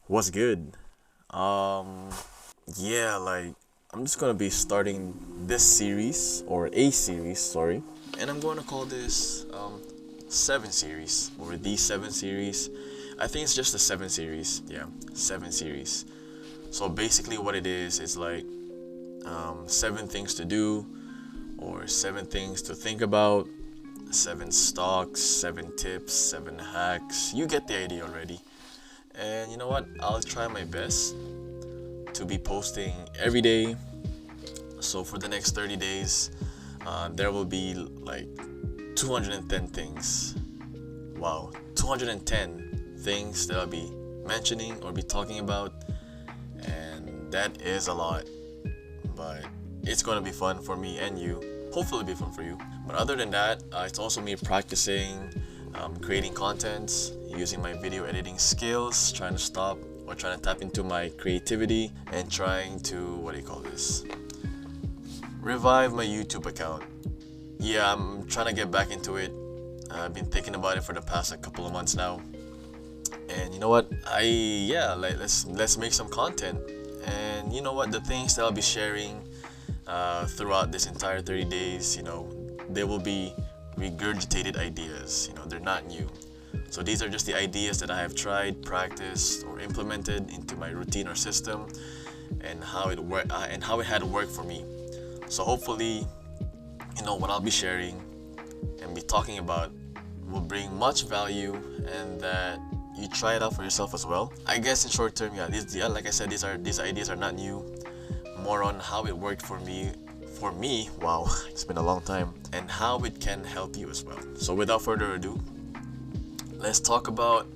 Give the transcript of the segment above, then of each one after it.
What's good? Um, yeah, like I'm just gonna be starting this series or a series, sorry, and I'm going to call this seven series or the seven series. I think it's just the seven series. Yeah, seven series. So basically, what it is like seven things to do or seven things to think about, seven stocks, seven tips, seven hacks. You get the idea already. And you know what? I'll try my best to be posting every day. So for the next 30 days, there will be like 210 things. Wow, 210 things that I'll be mentioning or be talking about. And that is a lot. But it's going to be fun for me and you. Hopefully, it'll be fun for you. But other than that, it's also me practicing creating contents, using my video editing skills, trying to stop or trying to tap into my creativity and trying to, what do you call this? Revive my YouTube account. Yeah, I'm trying to get back into it. I've been thinking about it for the past a couple of months now. And you know what? Let's make some content. And you know what? The things that I'll be sharing throughout this entire 30 days, they will be regurgitated ideas. They're not new. So these are just the ideas that I have tried, practiced, or implemented into my routine or system, and how it had worked for me. So hopefully, what I'll be sharing and be talking about will bring much value, and that you try it out for yourself as well. I guess in short term, like I said, these ideas are not new. More on how it worked for me. For me, wow, it's been a long time, and how it can help you as well. So without further ado, let's talk about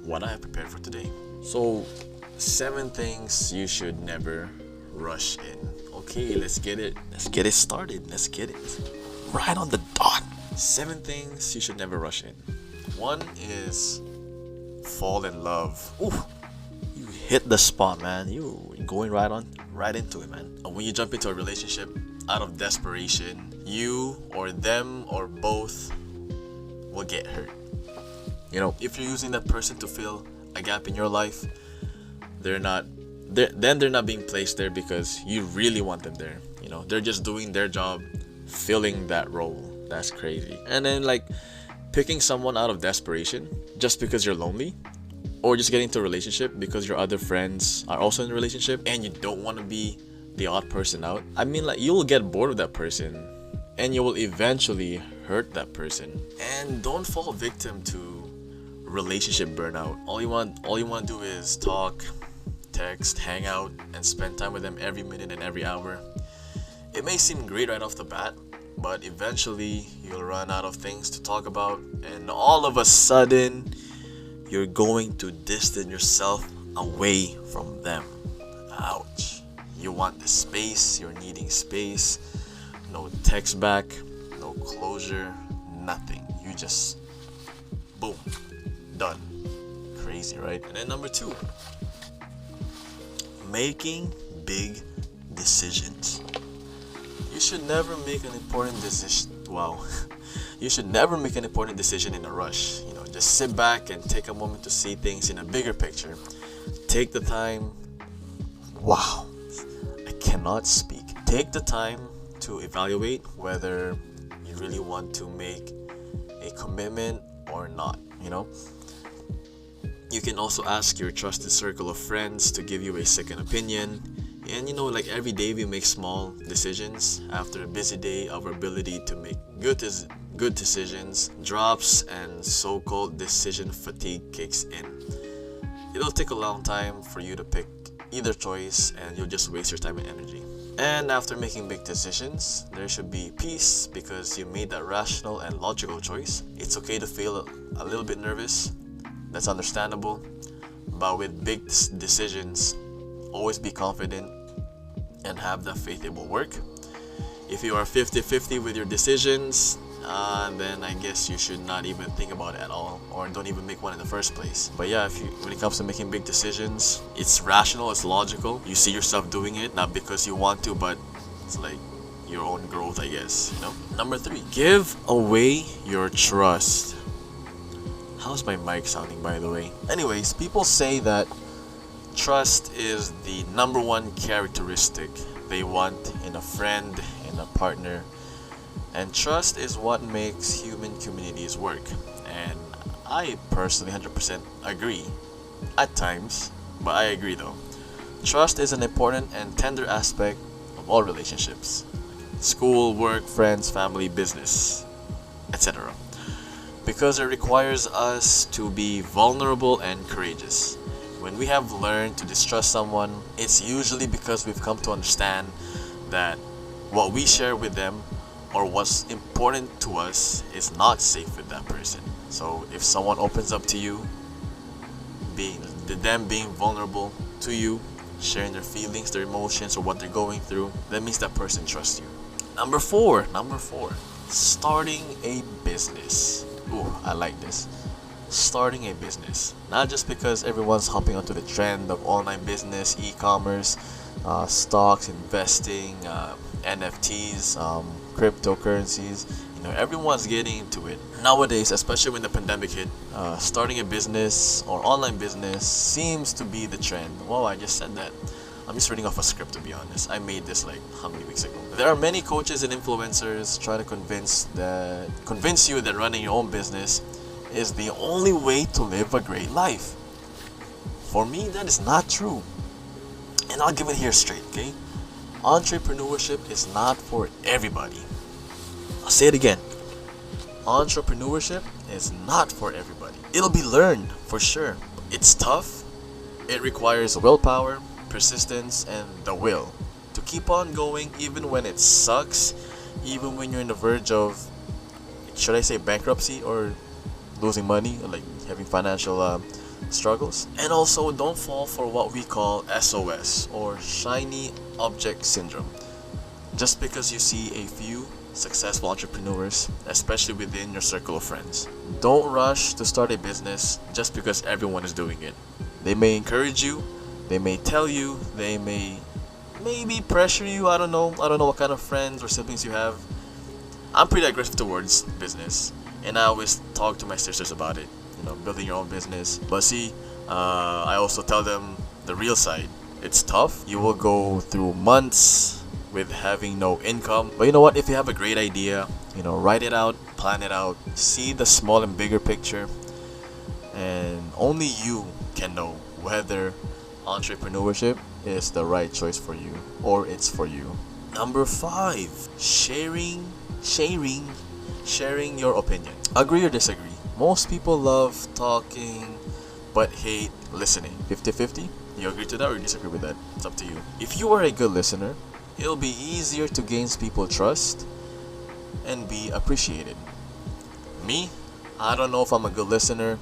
what I have prepared for today. So, 7 things you should never rush in. Okay, let's get it. Let's get it started. Let's get it right on the dot. 7 things you should never rush in. One is fall in love. Ooh, you hit the spot, man. You going right into it, man. When you jump into a relationship out of desperation, you or them or both will get hurt. If you're using that person to fill a gap in your life, they're not being placed there because you really want them there. They're just doing their job, filling that role. That's crazy. And then picking someone out of desperation just because you're lonely, or just getting into a relationship because your other friends are also in a relationship and you don't want to be the odd person out. I mean, you'll get bored of that person and you will eventually hurt that person. And don't fall victim to relationship burnout. All you want to do is talk, text, hang out, and spend time with them every minute and every hour. It may seem great right off the bat, but eventually you'll run out of things to talk about, and all of a sudden you're going to distance yourself away from them. Ouch. You want the space, you're needing space. No text back, no closure, nothing. You just, boom, done. Crazy, right? And then number 2, making big decisions. You should never make an important decision. Wow. You should never make an important decision in a rush. Just sit back and take a moment to see things in a bigger picture. Take the time. Wow. I cannot speak. Take the time to evaluate whether you really want to make a commitment or not. You can also ask your trusted circle of friends to give you a second opinion. And every day we make small decisions. After a busy day, our ability to make good decisions drops, and so-called decision fatigue kicks in. It'll take a long time for you to pick either choice, and you'll just waste your time and energy. And after making big decisions, there should be peace because you made that rational and logical choice. It's okay to feel a little bit nervous. That's understandable. But with big decisions, always be confident and have the faith it will work. If you are 50-50 with your decisions, then I guess you should not even think about it at all, or don't even make one in the first place. But yeah, when it comes to making big decisions, it's rational, it's logical. You see yourself doing it, not because you want to, but it's like your own growth, I guess. Number 3, give away your trust. How's my mic sounding, by the way? Anyways, people say that Trust is the number one characteristic they want in a friend, in a partner, and trust is what makes human communities work. And I personally 100% agree at times, but I agree though. Trust is an important and tender aspect of all relationships: school, work, friends, family, business, etc. Because it requires us to be vulnerable and courageous. When we have learned to distrust someone, it's usually because we've come to understand that what we share with them or what's important to us is not safe with that person. So if someone opens up to you, being vulnerable to you, sharing their feelings, their emotions, or what they're going through, that means that person trusts you. Number four, starting a business. Ooh, I like this. Starting a business. Not just because everyone's hopping onto the trend of online business, e-commerce, stocks, investing, NFTs, cryptocurrencies. Everyone's getting into it nowadays, especially when the pandemic hit. Starting a business or online business seems to be the trend. Wow, I just said that. I'm just reading off a script, to be honest. I made this like how many weeks ago. There are many coaches and influencers trying to convince you that running your own business is the only way to live a great life. For me, that is not true. And I'll give it here straight, okay? Entrepreneurship is not for everybody. I'll say it again. Entrepreneurship is not for everybody. It'll be learned for sure. It's tough. It requires willpower, persistence, and the will to keep on going even when it sucks, even when you're on the verge of, should I say, bankruptcy or losing money, or like having financial struggles. And also, don't fall for what we call SOS or shiny object syndrome. Just because you see a few successful entrepreneurs, especially within your circle of friends. Don't rush to start a business just because everyone is doing it. They may encourage you, they may tell you, they may maybe pressure you. I don't know what kind of friends or siblings you have. I'm pretty aggressive towards business, and I always talk to my sisters about it, building your own business. But see, I also tell them the real side. It's tough. You will go through months with having no income. But you know what? If you have a great idea, write it out, plan it out, see the small and bigger picture, and only you can know whether entrepreneurship is the right choice for you or it's for you. Number 5, sharing your opinion. Agree or disagree? Most people love talking but hate listening. 50-50? You agree to that or you disagree with that? It's up to you. If you are a good listener, it'll be easier to gain people's trust and be appreciated. Me, I don't know if I'm a good listener,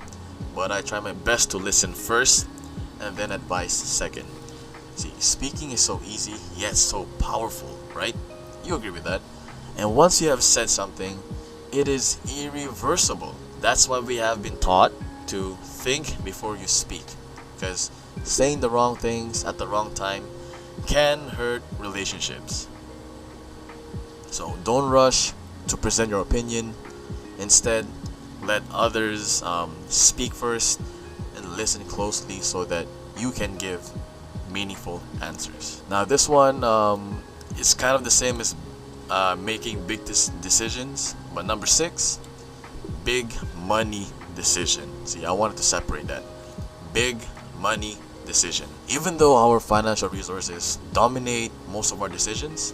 but I try my best to listen first and then advise second. See, speaking is so easy yet so powerful, right? You agree with that? And once you have said something, it is irreversible. That's why we have been taught to think before you speak, because saying the wrong things at the wrong time can hurt relationships. So don't rush to present your opinion. Instead, let others speak first and listen closely so that you can give meaningful answers. Now this one is kind of the same as making big decisions, but number 6, big money decision. See, I wanted to separate that. Big money decision. Even though our financial resources dominate most of our decisions,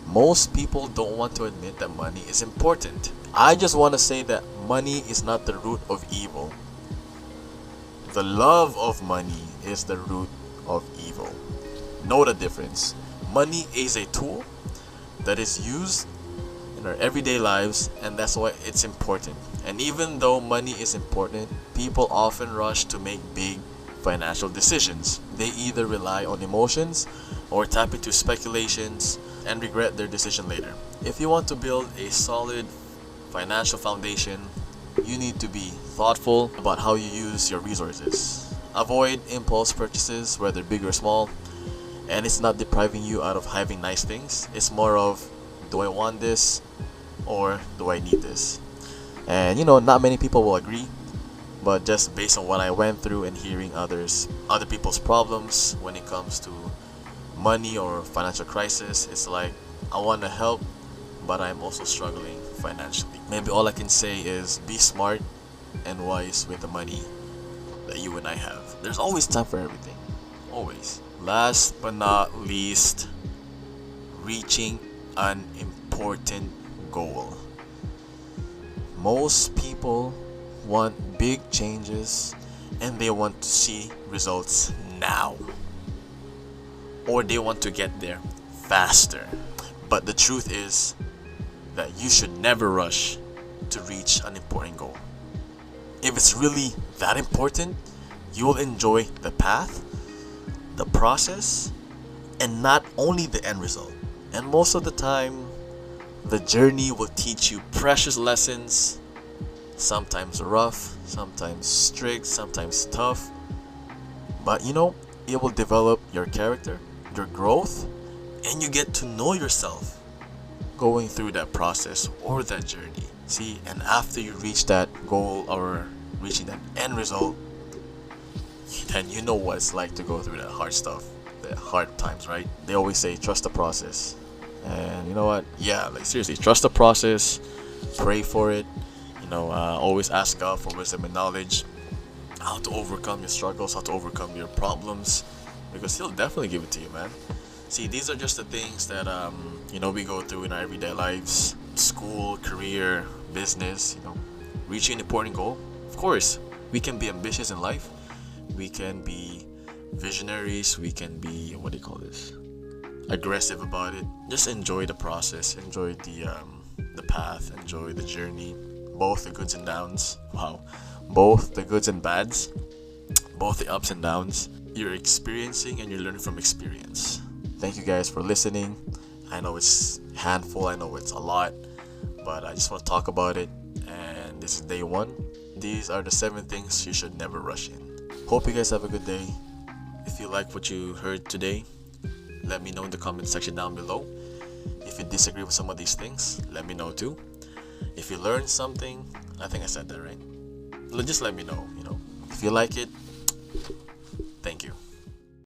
most people don't want to admit that money is important. I just want to say that money is not the root of evil. The love of money is the root of evil. Know the difference. Money is a tool that is used in our everyday lives, and that's why it's important. And even though money is important, people often rush to make big financial decisions. They either rely on emotions or tap into speculations and regret their decision later. If you want to build a solid financial foundation, you need to be thoughtful about how you use your resources. Avoid impulse purchases, whether big or small, and it's not depriving you out of having nice things. It's more of, do I want this or do I need this? And not many people will agree, but just based on what I went through and hearing other people's problems when it comes to money or financial crisis, it's like I want to help, but I'm also struggling financially. Maybe all I can say is be smart and wise with the money that you and I have. There's always time for everything. Always. Last but not least, reaching an important goal. Most people want big changes and they want to see results now, or they want to get there faster. But the truth is that you should never rush to reach an important goal. If it's really that important, you will enjoy the path, the process, and not only the end result. And most of the time, the journey will teach you precious lessons, sometimes rough, sometimes strict, sometimes tough. But it will develop your character, your growth, and you get to know yourself going through that process or that journey. See, and after you reach that goal or reaching that end result, then you know what it's like to go through that hard stuff, the hard times, right? They always say trust the process. And you know what? Yeah, like seriously, trust the process, pray for it. Always ask God for wisdom and knowledge, how to overcome your struggles, how to overcome your problems, because He'll definitely give it to you, man. See, these are just the things that we go through in our everyday lives: school, career, business. Reaching an important goal. Of course, we can be ambitious in life. We can be visionaries. We can be aggressive about it. Just enjoy the process. Enjoy the path. Enjoy the journey. Both the goods and downs. Wow, both the goods and bads. Both the ups and downs. You're experiencing and you're learning from experience. Thank you guys for listening. I know it's a handful, I know it's a lot, but I just want to talk about it. And this is day 1. These are the 7 things you should never rush in. Hope you guys have a good day. If you like what you heard today, let me know in the comment section down below. If you disagree with some of these things, let me know too. If you learned something, I think I said that right. Just let me know. If you like it, thank you.